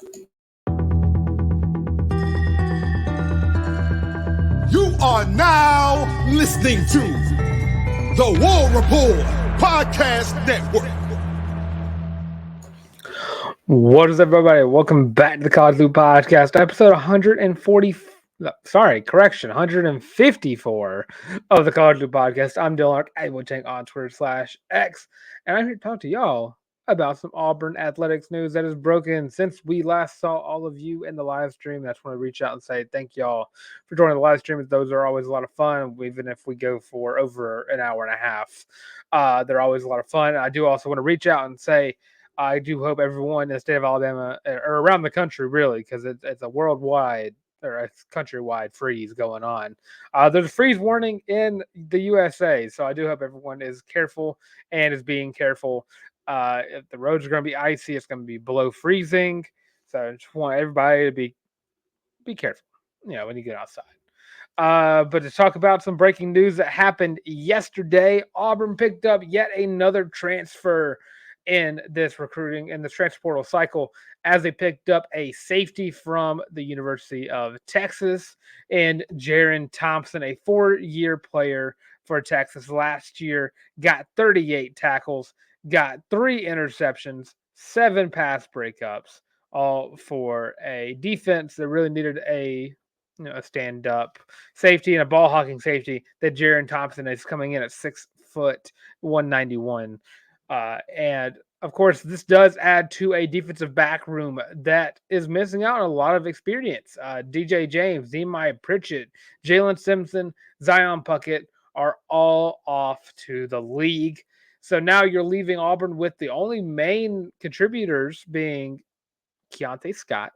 You are now listening to the War Report Podcast Network. What is up, everybody? Welcome back to the College Loop Podcast, episode 154 of the College Loop Podcast. I'm Larck, @Tank on Twitter/X, and I'm here to talk to y'all about some Auburn athletics news that is broken since we last saw all of you in the live stream. That's when I reach out and say thank y'all for joining the live stream. Those are always a lot of fun, even if we go for over an hour and a half. They're always a lot of fun. I do also want to reach out and say I do hope everyone in the state of Alabama, or around the country really, because it's a worldwide or a countrywide freeze going on. There's a freeze warning in the USA, so I do hope everyone is careful and is being careful. If the roads are going to be icy, it's going to be below freezing. So I just want everybody to be careful, when you get outside. But to talk about some breaking news that happened yesterday, Auburn picked up yet another transfer in this recruiting in the transfer portal cycle, as they picked up a safety from the University of Texas and Jaylin Simpson, a 4-year player for Texas. Last year got 38 tackles, got 3 interceptions, 7 pass breakups, all for a defense that really needed a stand-up safety and a ball hawking safety. That Jaylin Simpson is coming in at 6 foot 191. And of course, this does add to a defensive back room that is missing out on a lot of experience. DJ James, Nehemiah, Pritchett, Jaylin Simpson, Zion Puckett are all off to the league. So now you're leaving Auburn with the only main contributors being Keontae Scott,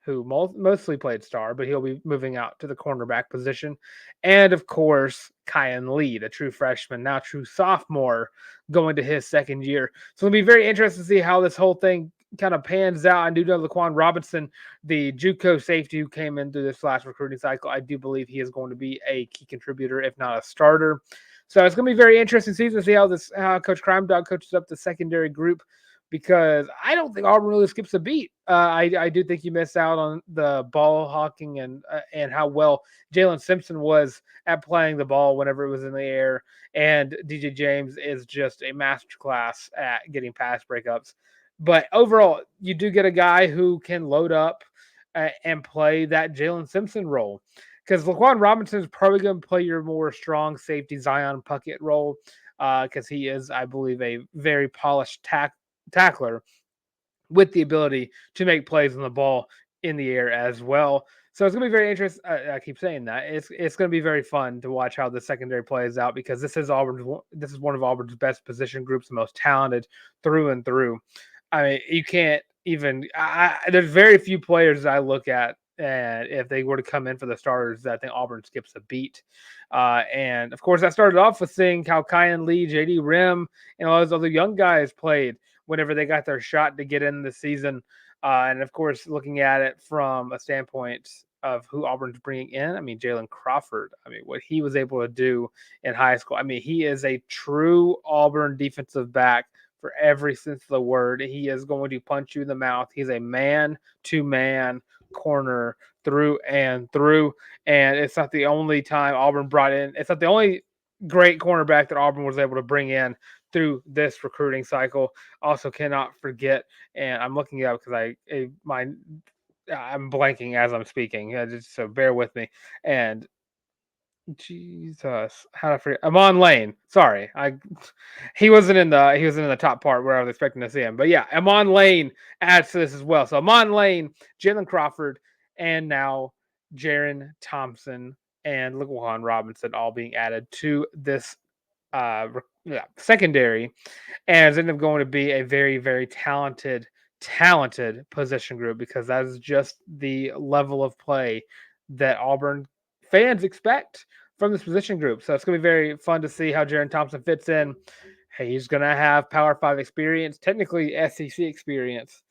who mostly played star, but he'll be moving out to the cornerback position. And, of course, Kyan Lee, the true freshman, now true sophomore, going to his second year. So it'll be very interesting to see how this whole thing kind of pans out. I do know Laquan Robinson, the JUCO safety who came into this last recruiting cycle, I do believe he is going to be a key contributor, if not a starter. So it's going to be a very interesting season to see how Coach Crime Dog coaches up the secondary group, because I don't think Auburn really skips a beat. I do think you miss out on the ball hawking and how well Jaylin Simpson was at playing the ball whenever it was in the air. And DJ James is just a masterclass at getting pass breakups. But overall, you do get a guy who can load up and play that Jaylin Simpson role. Because Laquan Robinson is probably going to play your more strong safety Zion Puckett role, because he is, I believe, a very polished tackler with the ability to make plays on the ball in the air as well. So it's going to be very interesting. I keep saying that it's going to be very fun to watch how the secondary plays out, because this is one of Auburn's best position groups, the most talented through and through. I mean, you can't even. There's very few players that I look at, and if they were to come in for the starters, I think Auburn skips a beat. And of course, I started off with seeing how Kyan Lee, JD Rim, and all those other young guys played whenever they got their shot to get in the season. And of course, looking at it from a standpoint of who Auburn's bringing in, I mean, Jalen Crawford, I mean, what he was able to do in high school. I mean, he is a true Auburn defensive back for every sense of the word. He is going to punch you in the mouth. He's a man-to-man corner through and through. And it's not the only time Auburn brought in. It's not the only great cornerback that Auburn was able to bring in through this recruiting cycle. Also cannot forget, and I'm looking it up because I'm blanking as I'm speaking. So bear with me. And Jesus, how did I forget? Amon Lane. Sorry, he wasn't in the top part where I was expecting to see him. But yeah, Amon Lane adds to this as well. So Amon Lane, Jalen Crawford, and now Jaylin Simpson and Laquan Robinson all being added to this secondary, and it's ended up going to be a very, very talented position group, because that is just the level of play that Auburn fans expect from this position group. So it's going to be very fun to see how Jaylin Simpson fits in. Hey, he's going to have Power 5 experience, technically SEC experience,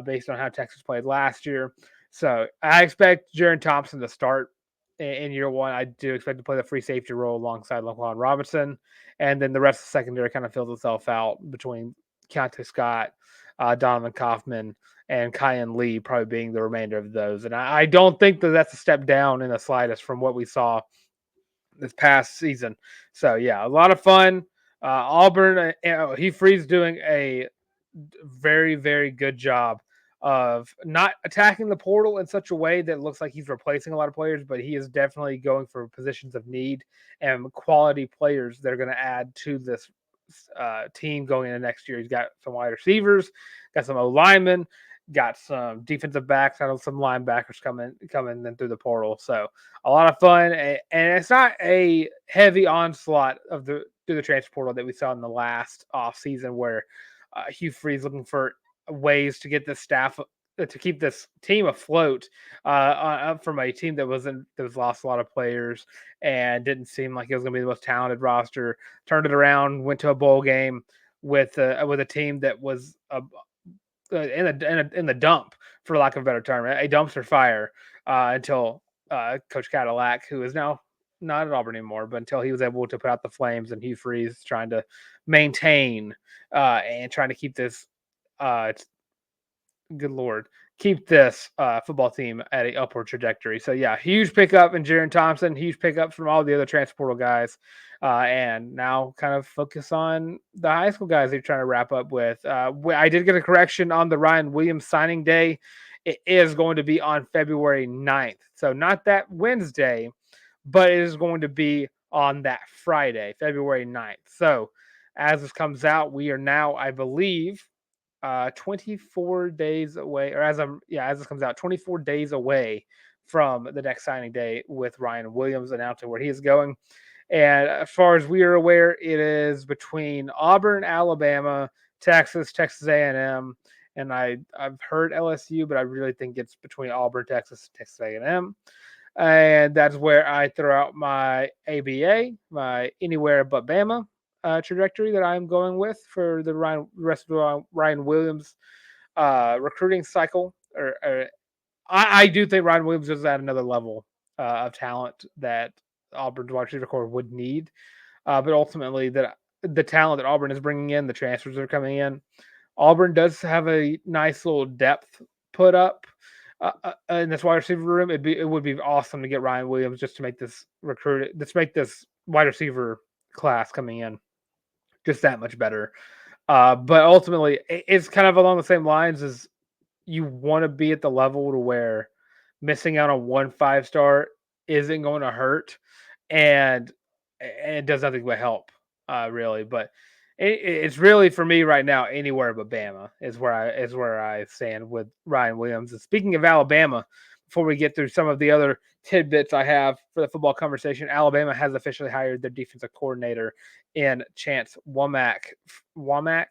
based on how Texas played last year. So I expect Jaylin Simpson to start in year one. I do expect to play the free safety role alongside Laquan Robinson. And then the rest of the secondary kind of fills itself out between Keontae Scott, Donovan Kaufman, and Kyan Lee probably being the remainder of those. And I don't think that that's a step down in the slightest from what we saw this past season. So yeah, a lot of fun. Auburn, Hugh Freeze doing a very, very good job of not attacking the portal in such a way that looks like he's replacing a lot of players, but he is definitely going for positions of need and quality players that are going to add to this team going into next year. He's got some wide receivers, got some O linemen, got some defensive backs, got some linebackers coming in through the portal. So a lot of fun, and it's not a heavy onslaught of through the transfer portal that we saw in the last off season where Hugh Freeze looking for ways to get this staff to keep this team afloat from a team that was lost a lot of players and didn't seem like it was going to be the most talented roster. Turned it around, went to a bowl game with a team that was in the dump, for lack of a better term, a dumpster fire until Coach Cadillac, who is now not at Auburn anymore, but until he was able to put out the flames, and Hugh Freeze trying to maintain and trying to keep this, good Lord, keep this football team at a upward trajectory. So yeah, huge pickup in Jaron Thompson, huge pickup from all the other transfer portal guys, and now kind of focus on the high school guys they're trying to wrap up with. I did get a correction on the Ryan Williams signing day. It is going to be on February 9th. So not that Wednesday, but it is going to be on that Friday, February 9th. So as this comes out, we are now, I believe, 24 days away, or as this comes out, 24 days away from the next signing day with Ryan Williams announcing where he is going. And as far as we are aware, it is between Auburn, Alabama, Texas, Texas A&M, and I've heard LSU, but I really think it's between Auburn, Texas, Texas A&M. And that's where I throw out my ABA, my Anywhere But Bama trajectory that I'm going with for the rest of the Ryan Williams recruiting cycle. I do think Ryan Williams is at another level of talent that Auburn's wide receiver core would need. But ultimately, that the talent that Auburn is bringing in, the transfers that are coming in, Auburn does have a nice little depth put up in this wide receiver room. It would be awesome to get Ryan Williams just to make this wide receiver class coming in just that much better. But ultimately, it's kind of along the same lines as you want to be at the level to where missing out on 1 5-star isn't going to hurt, and it does nothing but help, really. But it's really for me right now. Anywhere but Bama is where I stand with Ryan Williams. And speaking of Alabama, before we get through some of the other tidbits I have for the football conversation, Alabama has officially hired their defensive coordinator in Chance Womack. I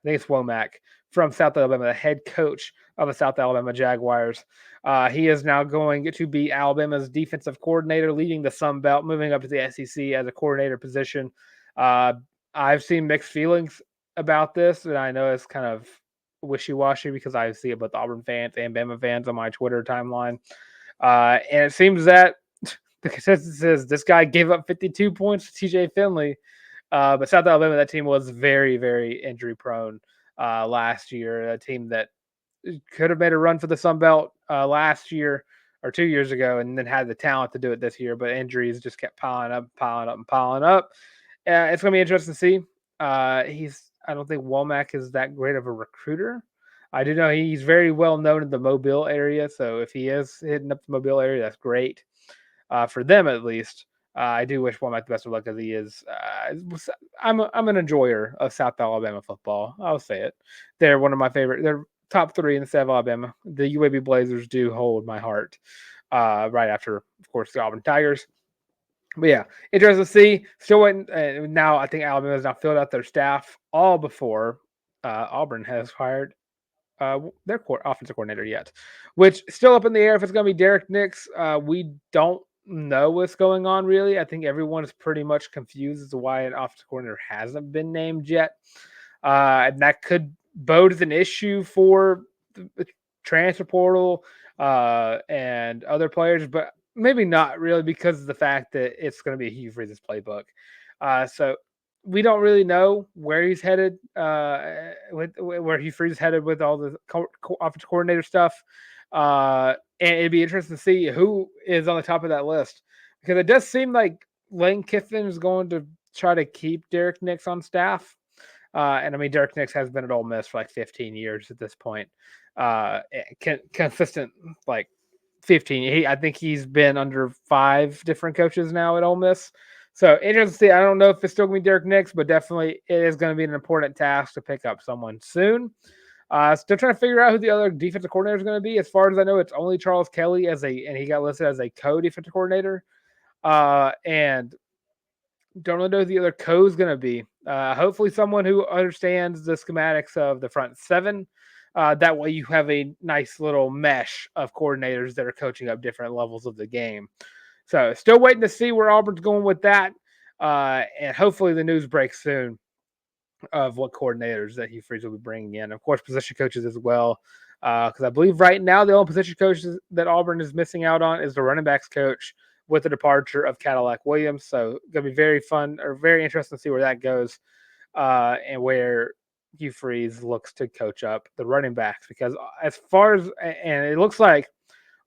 think it's Womack from South Alabama, the head coach of the South Alabama Jaguars. He is now going to be Alabama's defensive coordinator, leading the Sun Belt, moving up to the SEC as a coordinator position. I've seen mixed feelings about this, and I know it's kind of wishy-washy because I see it both Auburn fans and Bama fans on my Twitter timeline. And it seems that the consensus is this guy gave up 52 points to TJ Finley. But South Alabama, that team was very, very injury prone last year. A team that could have made a run for the Sun Belt last year or 2 years ago, and then had the talent to do it this year. But injuries just kept piling up. It's going to be interesting to see. I don't think Womack is that great of a recruiter. I do know he's very well known in the Mobile area. So if he is hitting up the Mobile area, that's great for them at least. I do wish Womack the best of luck as he is. I'm an enjoyer of South Alabama football. I'll say it. They're one of my favorite. They're top 3 in the state of Alabama. The UAB Blazers do hold my heart. Right after, of course, the Auburn Tigers. But yeah, interesting to see. Still waiting. Now I think Alabama has now filled out their staff all before Auburn has hired their offensive coordinator yet, which still up in the air if it's going to be Derek Nix. We don't know what's going on really. I think everyone is pretty much confused as to why an offensive coordinator hasn't been named yet, and that could bode as an issue for the transfer portal and other players, but maybe not really because of the fact that it's going to be Hugh Freeze's playbook. So we don't really know where he's headed, with where Hugh Freeze is headed with all the offensive coordinator stuff. And it'd be interesting to see who is on the top of that list, because it does seem like Lane Kiffin is going to try to keep Derek Nix on staff. And I mean, Derek Nix has been at Ole Miss for like 15 years at this point. Consistent, like 15. I think he's been under 5 different coaches now at Ole Miss. So interesting to see. I don't know if it's still going to be Derek Nix, but definitely it is going to be an important task to pick up someone soon. Still trying to figure out who the other defensive coordinator is going to be. As far as I know, it's only Charles Kelly and he got listed as a co-defensive coordinator. And don't really know who the other co is going to be. Hopefully someone who understands the schematics of the front 7. That way you have a nice little mesh of coordinators that are coaching up different levels of the game. So still waiting to see where Auburn's going with that. And hopefully the news breaks soon of what coordinators that Hugh Freeze will be bringing in. Of course, position coaches as well. Because I believe right now the only position coaches that Auburn is missing out on is the running backs coach with the departure of Cadillac Williams. So going to be very fun or very interesting to see where that goes, and where Hugh Freeze looks to coach up the running backs. Because as far as, and it looks like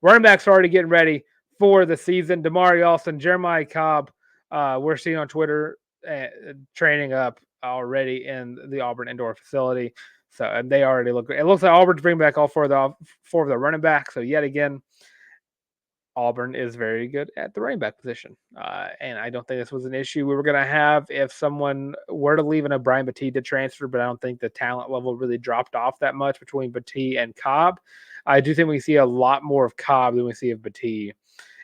running backs are already getting ready for the season. Damari Alston, Jeremiah Cobb, we're seeing on Twitter training up already in the Auburn indoor facility. So, and they already look. It looks like Auburn's bringing back all 4 of the running backs. So yet again, Auburn is very good at the running back position. And I don't think this was an issue we were going to have if someone were to leave and a Brian Batiste to transfer, but I don't think the talent level really dropped off that much between Batiste and Cobb. I do think we see a lot more of Cobb than we see of Batiste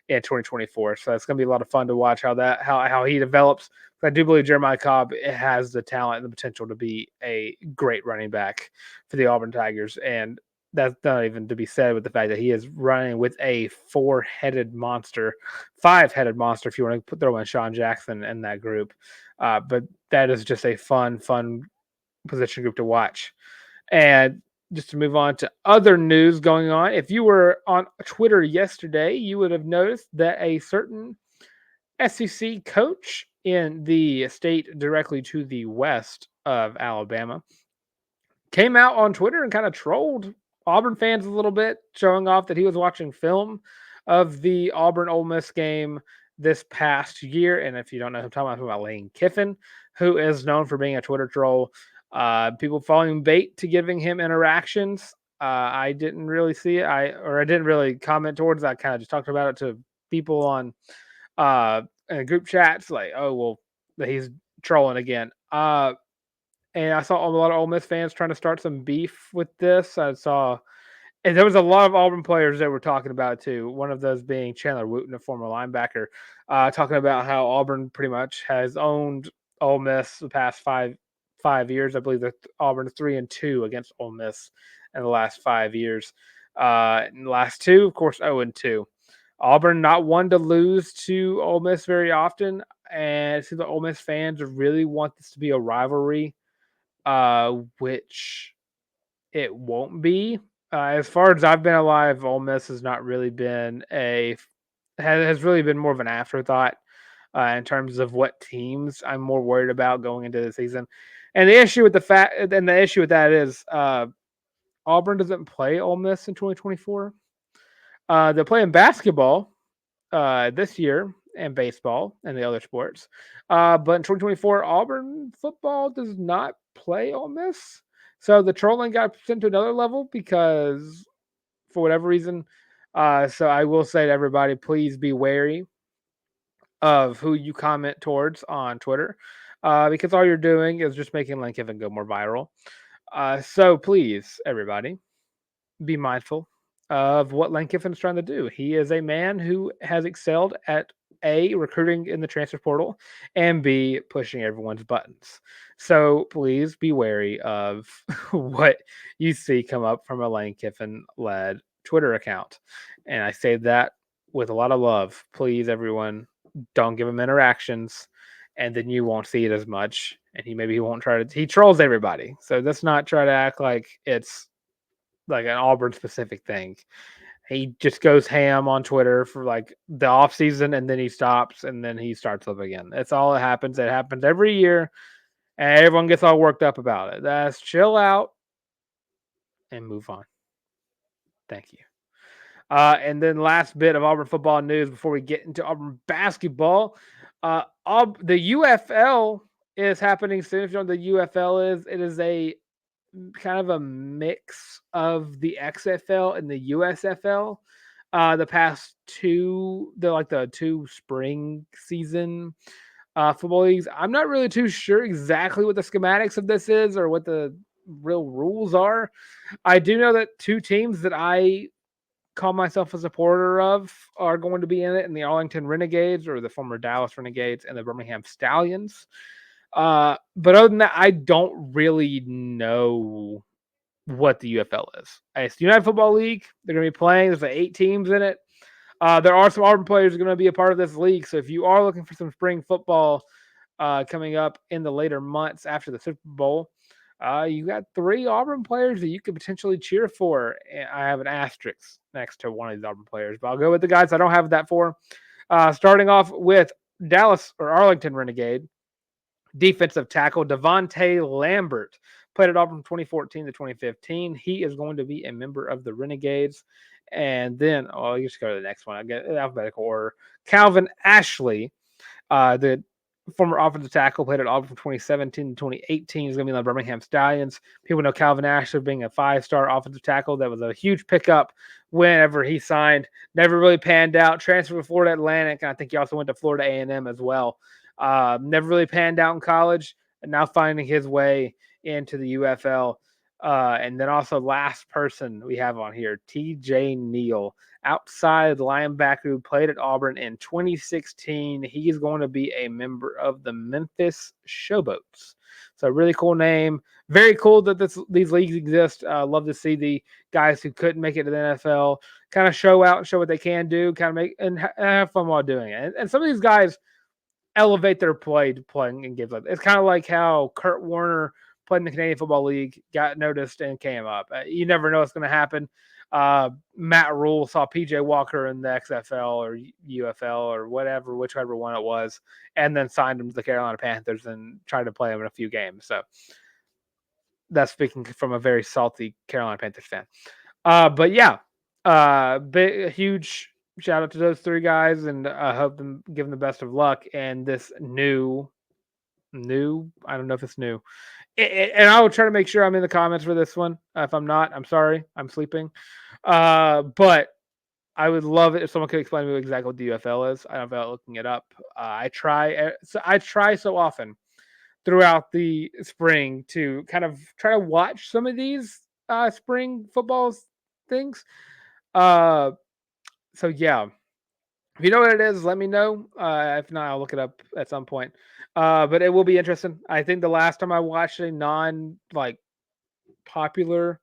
in 2024. So it's going to be a lot of fun to watch how he develops. I do believe Jeremiah Cobb has the talent and the potential to be a great running back for the Auburn Tigers. And that's not even to be said with the fact that he is running with a 5-headed monster, if you want to throw in Sean Jackson in that group. But that is just a fun position group to watch. And just to move on to other news going on, if you were on Twitter yesterday, you would have noticed that a certain SEC coach in the state directly to the west of Alabama came out on Twitter and kind of trolled Auburn fans a little bit, showing off that he was watching film of the Auburn Ole Miss game this past year. And if you don't know who I'm talking about Lane Kiffin, who is known for being a Twitter troll. People falling bait to giving him interactions. I didn't really see it. I didn't really comment towards it. I kind of just talked about it to people on in group chats, like, oh, well, he's trolling again. And I saw a lot of Ole Miss fans trying to start some beef with this. And there was a lot of Auburn players that were talking about it too. One of those being Chandler Wooten, a former linebacker, talking about how Auburn pretty much has owned Ole Miss the past five years. I believe that Auburn 3-2 against Ole Miss in the last 5 years. In the last 2, of course, 0-2. Auburn not one to lose to Ole Miss very often, and it seems like Ole Miss fans really want this to be a rivalry, which it won't be. As far as I've been alive, Ole Miss has not really been has really been more of an afterthought in terms of what teams I'm more worried about going into the season. And the issue with that is Auburn doesn't play Ole Miss in 2024. They're playing basketball this year and baseball and the other sports. But in 2024, Auburn football does not play Ole Miss. So the trolling got sent to another level because for whatever reason. So I will say to everybody, please be wary of who you comment towards on Twitter, because all you're doing is just making Lane Kiffin go more viral. So please, everybody, be mindful of what Lane Kiffin is trying to do. He is a man who has excelled at A, recruiting in the transfer portal, and B, pushing everyone's buttons. So please be wary of what you see come up from a Lane Kiffin-led Twitter account. And I say that with a lot of love. Please, everyone, don't give him interactions, and then you won't see it as much. And he won't try to. He trolls everybody. So let's not try to act like it's like an Auburn specific thing. He just goes ham on Twitter for like the off season, and then he stops, and then he starts up again. That's all that happens. It happens every year. And everyone gets all worked up about it. Let's chill out and move on. Thank you. And then last bit of Auburn football news before we get into Auburn basketball. The UFL is happening soon. If you know what the UFL is, it is a kind of a mix of the XFL and the USFL. The two spring season football leagues. I'm not really too sure exactly what the schematics of this is or what the real rules are. I do know that two teams that I call myself a supporter of are going to be in it, in the Arlington Renegades, or the former Dallas Renegades, and the Birmingham Stallions. But other than that, I don't really know what the UFL is. It's the United Football League. They're going to be playing. There's 8 teams in it. There are some Auburn players going to be a part of this league. So if you are looking for some spring football coming up in the later months after the Super Bowl, you got 3 Auburn players that you could potentially cheer for. And I have an asterisk next to one of these Auburn players, but I'll go with the guys I don't have that for. Starting off with Dallas or Arlington Renegade, defensive tackle Devontae Lambert. Played at Auburn from 2014 to 2015. He is going to be a member of the Renegades. And then, you just go to the next one. I get alphabetical order. Calvin Ashley, the former offensive tackle, played at Auburn from 2017 to 2018. He's going to be on the Birmingham Stallions. People know Calvin Ashley being a 5-star offensive tackle. That was a huge pickup whenever he signed. Never really panned out. Transferred to Florida Atlantic, and I think he also went to Florida A&M as well. Never really panned out in college, and now finding his way into the UFL. And then also last person we have on here, TJ Neal, outside linebacker who played at Auburn in 2016. He's going to be a member of the Memphis Showboats. So really cool name. Very cool that these leagues exist. Love to see the guys who couldn't make it to the NFL kind of show out and show what they can do, kind of make and have fun while doing it. And some of these guys elevate their play to playing in games like that. It's kind of like how Kurt Warner played in the Canadian Football League, got noticed, and came up. You never know what's going to happen. Matt Rule saw PJ Walker in the XFL or UFL or whichever one it was, and then signed him to the Carolina Panthers and tried to play him in a few games. So that's speaking from a very salty Carolina Panthers fan. But yeah, huge shout out to those 3 guys, and I hope them give them the best of luck. And this new, I don't know if it's new. And I will try to make sure I'm in the comments for this one. If I'm not, I'm sorry. I'm sleeping. But I would love it if someone could explain to me exactly what the UFL is. I don't know about looking it up. I try so often throughout the spring to kind of try to watch some of these spring football things. So yeah, if you know what it is, let me know. If not, I'll look it up at some point. But it will be interesting. I think the last time I watched a popular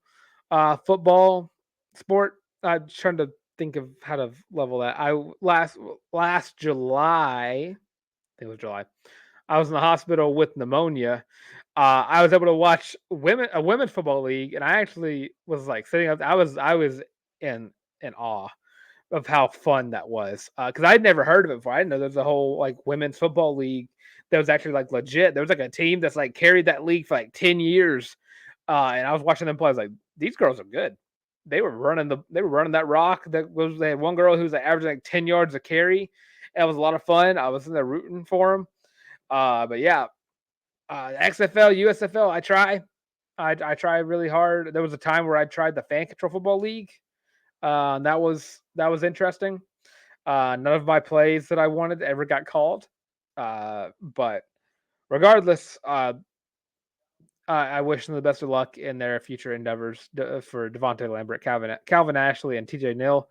football sport, I'm trying to think of how to level that. Last July, I think it was July, I was in the hospital with pneumonia. I was able to watch a women's football league, and I actually was like sitting up. I was in awe of how fun that was, because I'd never heard of it before. I didn't know there was a whole like women's football league that was actually like legit. There was like a team that's like carried that league for like 10 years, and I was watching them play. I was like, these girls are good. They were running that rock. They had one girl who was like averaging like 10 yards a carry. It was a lot of fun. I was in there rooting for them. But yeah, XFL, USFL, I try really hard. There was a time where I tried the Fan Control Football League. That was interesting. None of my plays that I wanted ever got called. But regardless, I wish them the best of luck in their future endeavors for Devontae Lambert, Calvin Ashley, and TJ Neal.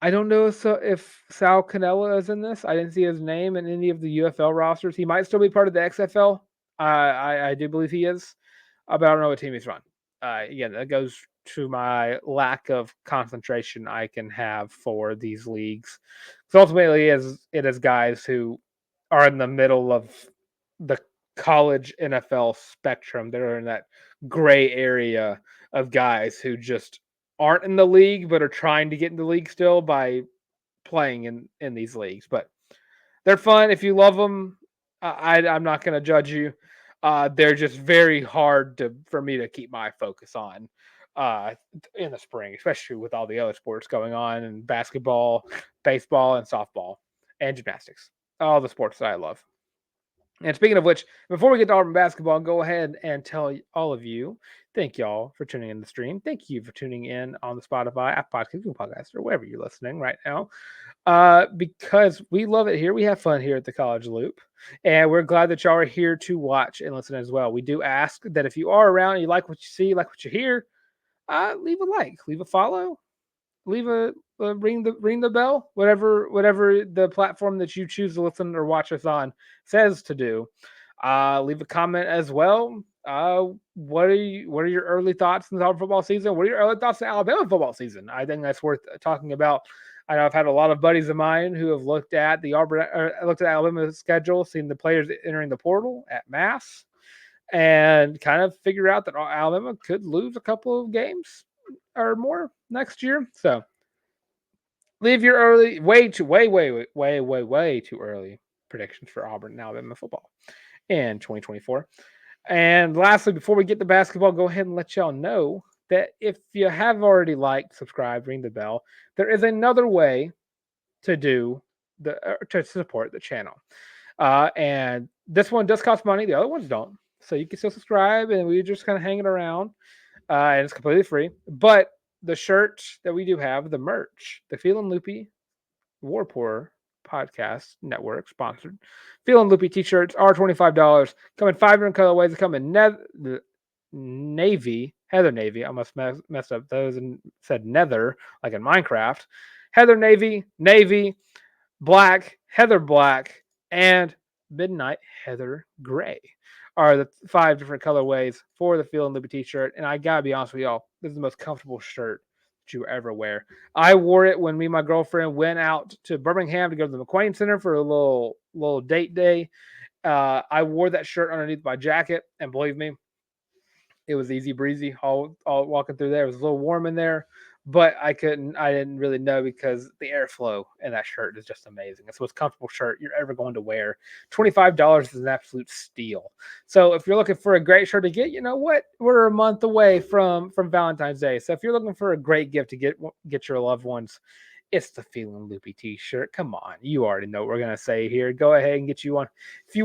I don't know if Sal Cannella is in this. I didn't see his name in any of the UFL rosters. He might still be part of the XFL. I do believe he is, but I don't know what team he's on. Again, that goes to my lack of concentration I can have for these leagues. So ultimately, it is guys who are in the middle of the college NFL spectrum. They're in that gray area of guys who just aren't in the league but are trying to get in the league still by playing in these leagues. But they're fun if you love them. I'm not going to judge you. They're just very hard for me to keep my focus on in the spring, especially with all the other sports going on and basketball, baseball, and softball, and gymnastics. All the sports that I love. And speaking of which, before we get to Auburn basketball, go ahead and tell all of you, thank y'all for tuning in the stream. Thank you for tuning in on the Spotify, Apple Podcast, or wherever you're listening right now. Because we love it here. We have fun here at the College Loop. And we're glad that y'all are here to watch and listen as well. We do ask that if you are around and you like what you see, like what you hear, leave a like, leave a follow, leave a ring the bell, whatever the platform that you choose to listen or watch us on says to do. Leave a comment as well. What are your early thoughts in the Auburn football season? What are your early thoughts in the Alabama football season? I think that's worth talking about. I know I've had a lot of buddies of mine who have looked at Alabama's schedule, seen the players entering the portal at mass, and kind of figure out that Alabama could lose a couple of games or more next year. So leave your way too early predictions for Auburn and Alabama football in 2024. And lastly, before we get to basketball, go ahead and let y'all know that if you have already liked, subscribed, ring the bell, there is another way to to support the channel. And this one does cost money. The other ones don't. So you can still subscribe, and we're just kind of hanging around. And it's completely free. But the shirt that we do have, the merch, the Feelin' Loopy Warpour Podcast Network sponsored Feelin' Loopy t-shirts are $25. Come in 5 different colorways. They come in navy, heather navy. I must mess up those and said nether, like in Minecraft. Heather navy, black, heather black, and midnight heather gray are the 5 different colorways for the Feelin' Loopy t-shirt. And I gotta be honest with y'all, this is the most comfortable shirt that you ever wear. I wore it when me and my girlfriend went out to Birmingham to go to the McQueen Center for a little date day. I wore that shirt underneath my jacket, and believe me, it was easy breezy all walking through there. It was a little warm in there, but I didn't really know because the airflow in that shirt is just amazing. It's the most comfortable shirt you're ever going to wear. $25 is an absolute steal. So if you're looking for a great shirt to get, you know what? We're a month away from Valentine's Day. So if you're looking for a great gift to get your loved ones, it's the Feelin' Loopy t-shirt. Come on. You already know what we're going to say here. Go ahead and get you one. If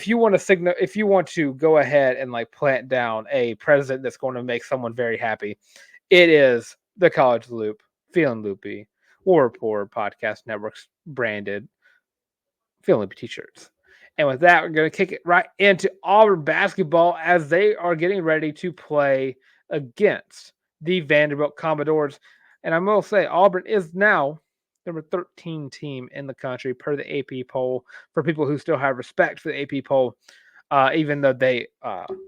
you want to go ahead and like plant down a present that's going to make someone very happy, it is the College Loop, Feelin' Loopy, Warpour Podcast Network's branded Feelin' Loopy t-shirts. And with that, we're going to kick it right into Auburn basketball as they are getting ready to play against the Vanderbilt Commodores. And I will say Auburn is now number 13 team in the country per the AP poll, for people who still have respect for the AP poll, even though they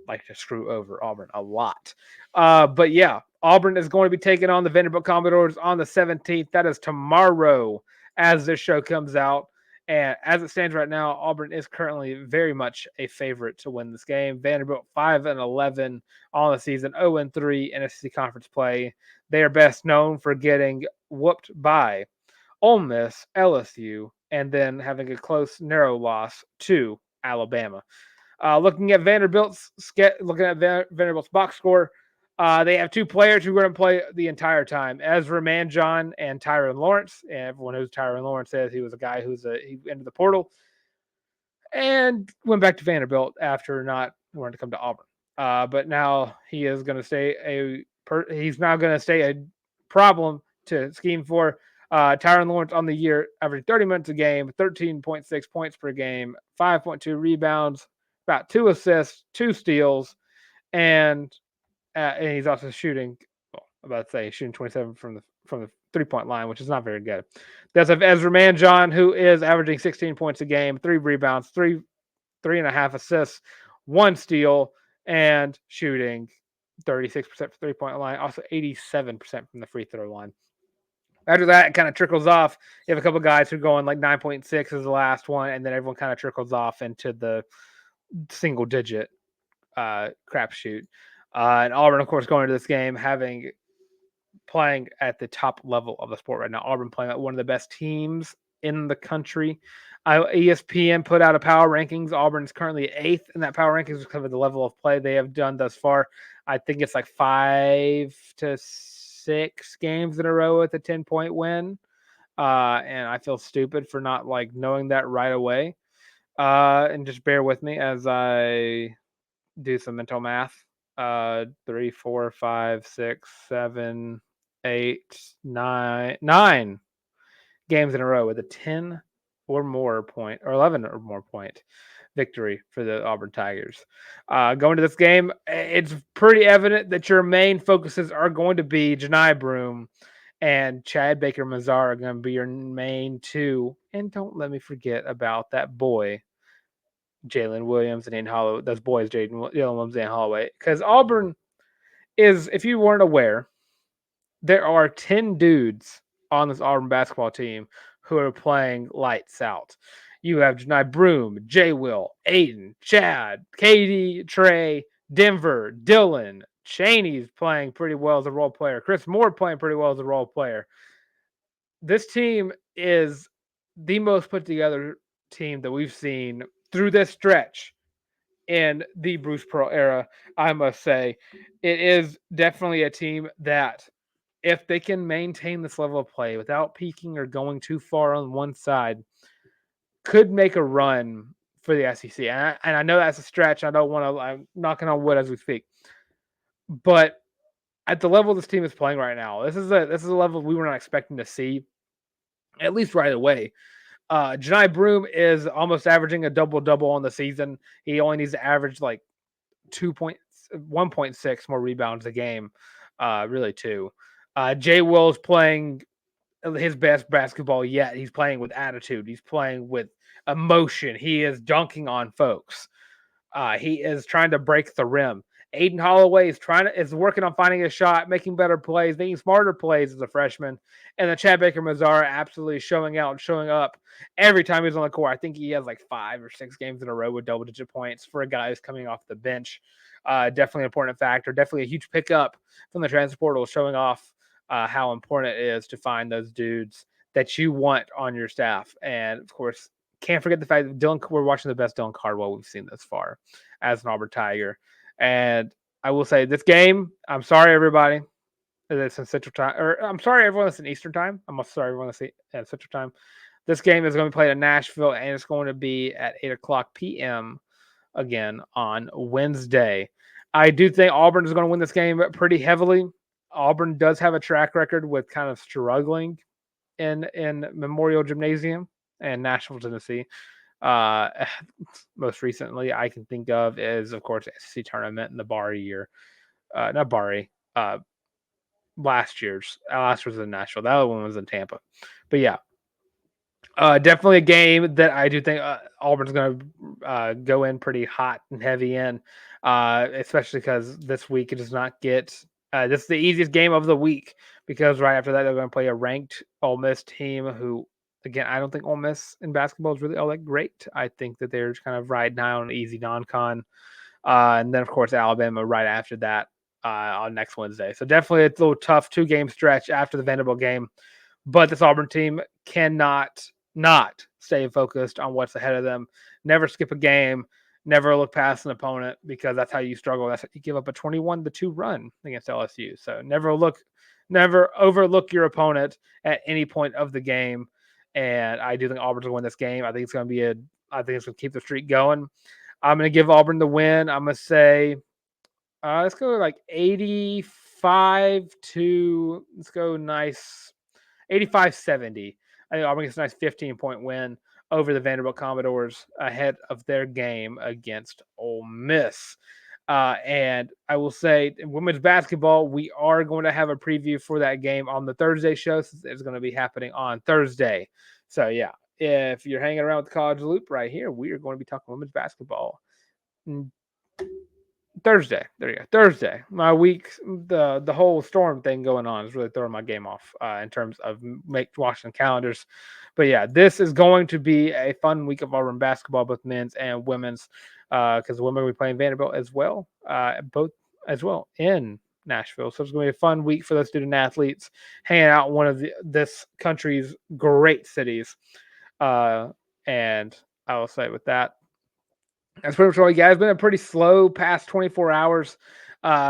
like to screw over Auburn a lot. But yeah, Auburn is going to be taking on the Vanderbilt Commodores on the 17th. That is tomorrow as this show comes out. And as it stands right now, Auburn is currently very much a favorite to win this game. Vanderbilt 5-11 on the season, 0-3 in SEC conference play. They are best known for getting whooped by Ole Miss, LSU, and then having a close, narrow loss to Alabama. Looking at Vanderbilt's box score, they have 2 players who are going to play the entire time: Ezra Manjon and Tyron Lawrence. And everyone knows Tyron Lawrence says he was a guy he entered the portal and went back to Vanderbilt after not wanting to come to Auburn. But now he is going to stay he's now going to stay a problem to scheme for. Tyron Lawrence on the year averaged 30 minutes a game, 13.6 points per game, 5.2 rebounds, about 2 assists, 2 steals, and he's also shooting. Shooting 27 from the 3-point line, which is not very good. That's of Ezra Manjon, who is averaging 16 points a game, 3 rebounds, 3.5 assists, 1 steal, and shooting 36% for 3-point line, also 87% from the free throw line. After that, it kind of trickles off. You have a couple guys who are going like 9.6 is the last one, and then everyone kind of trickles off into the single-digit crapshoot. And Auburn, of course, going into this game playing at the top level of the sport right now. Auburn playing at one of the best teams in the country. ESPN put out a power rankings. Auburn is currently 8th in that power rankings because of the level of play they have done thus far. I think it's like 5 to 6 games in a row with a 10-point win. And I feel stupid for not like knowing that right away. And just bear with me as I do some mental math. 3, 4, 5, 6, 7, 8, 9 games in a row with a 10 or more point or 11 or more point victory for the Auburn Tigers. Going to this game, it's pretty evident that your main focuses are going to be Janai Broome and Chad Baker Mazar are going to be your main two. And don't let me forget about that boy, Jalen Williams and Ian Holloway. Those boys, Jalen Williams and Holloway. Because Auburn is, if you weren't aware, there are 10 dudes on this Auburn basketball team who are playing lights out. You have Janai Broome, J. Will, Aiden, Chad, Katie, Trey, Denver, Dylan, Cheney's playing pretty well as a role player. Chris Moore playing pretty well as a role player. This team is the most put together team that we've seen through this stretch in the Bruce Pearl era, I must say. It is definitely a team that, if they can maintain this level of play without peaking or going too far on one side, could make a run for the SEC. And I know that's a stretch. I don't want to, I'm knocking on wood as we speak. But at the level this team is playing right now, this is a level we were not expecting to see, at least right away. Janai Broome is almost averaging a double-double on the season. He only needs to average like 1.6 more rebounds a game, really 2. Jay Will's playing his best basketball yet. He's playing with attitude. He's playing with emotion. He is dunking on folks. He is trying to break the rim. Aiden Holloway is working on finding a shot, making better plays, making smarter plays as a freshman. And then Chad Baker Mazara absolutely showing out and showing up every time he's on the court. I think he has like 5 or 6 games in a row with double-digit points for a guy who's coming off the bench. Definitely an important factor. Definitely a huge pickup from the transfer portal, showing off how important it is to find those dudes that you want on your staff. And of course, can't forget the fact that we're watching the best Dylan Cardwell we've seen thus far as an Auburn Tiger. And I will say this game, I'm sorry, everybody. It's in Central Time. Or I'm sorry, everyone that's in Eastern Time. I'm sorry, everyone that's in Central Time. This game is going to be played in Nashville, and it's going to be at 8 o'clock p.m. again on Wednesday. I do think Auburn is going to win this game pretty heavily. Auburn does have a track record with kind of struggling in Memorial Gymnasium and Nashville, Tennessee. Most recently I can think of is, of course, SEC tournament in the Barry year. Not Barry. Last year's was in Nashville. The other one was in Tampa. But yeah, definitely a game that I do think Auburn's going to go in pretty hot and heavy in, especially because this week it does not get. This is the easiest game of the week because right after that they're going to play a ranked Ole Miss team who, again, I don't think Ole Miss in basketball is really all that great. I think that they're just kind of riding high on an easy non-con. And then, of course, Alabama right after that on next Wednesday. So definitely a little tough 2-game stretch after the Vanderbilt game. But this Auburn team cannot not stay focused on what's ahead of them. Never skip a game. Never look past an opponent because that's how you struggle. That's how you give up a 21-2 run against LSU. So never overlook your opponent at any point of the game. And I do think Auburn's going to win this game. I think it's going to keep the streak going. I'm going to give Auburn the win. I'm going to say, let's go like 85 to, let's go nice 85-70. I think Auburn gets a nice 15-point win over the Vanderbilt Commodores ahead of their game against Ole Miss. And I will say, in women's basketball, we are going to have a preview for that game on the Thursday show. Since it's going to be happening on Thursday. So, yeah, if you're hanging around with the College Loop right here, we are going to be talking women's basketball Thursday. There you go. Thursday. My week, the whole storm thing going on is really throwing my game off in terms of watching calendars. But yeah, this is going to be a fun week of Auburn basketball, both men's and women's, because the women will be playing Vanderbilt as well, both as well in Nashville. So it's going to be a fun week for those student athletes hanging out in one of this country's great cities. And And I will say with that, that's pretty much all you guys. It's been a pretty slow past 24 hours.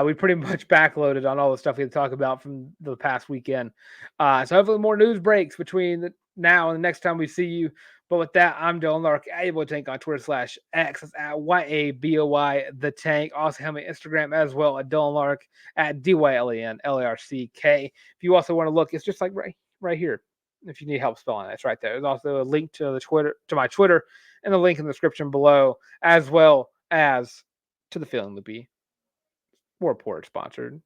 We pretty much backloaded on all the stuff we had to talk about from the past weekend. So hopefully more news breaks between now and the next time we see you. But with that, I'm Dylan Larck, able to tank on Twitter/X. That's at YABOY the tank. Also have my Instagram as well at Dylan Larck at DYLENLARCK. If you also want to look, it's just like right here. If you need help spelling it, it's right there. There's also a link to my Twitter, and the link in the description below, as well as to the Feeling Loopy War Report sponsored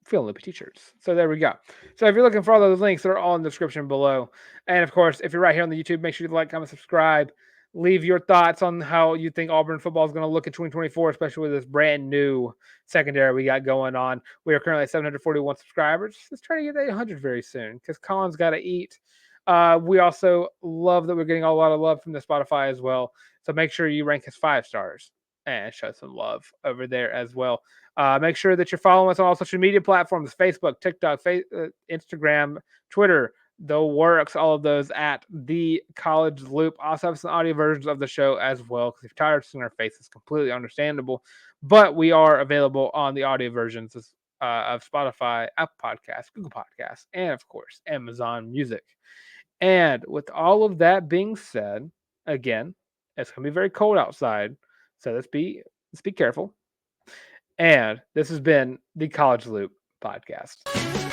Feeling Loopy t-shirts. So there we go. So if you're looking for all those links, they're all in the description below. And of course, if you're right here on the YouTube, make sure you like, comment, subscribe. Leave your thoughts on how you think Auburn football is going to look in 2024, especially with this brand new secondary we got going on. We are currently at 741 subscribers. Let's try to get that 100 very soon because Colin's got to eat. We also love that we're getting a lot of love from the Spotify as well. So make sure you rank us 5 stars and show some love over there as well. Make sure that you're following us on all social media platforms: Facebook, TikTok, Instagram, Twitter, the works, all of those at The College Loop. Also have some audio versions of the show as well, because if you're tired of seeing our faces, completely understandable. But we are available on the audio versions of Spotify, Apple Podcasts, Google Podcasts, and of course, Amazon Music. And with all of that being said, again, it's going to be very cold outside, so let's be careful. And this has been the College Loop Podcast.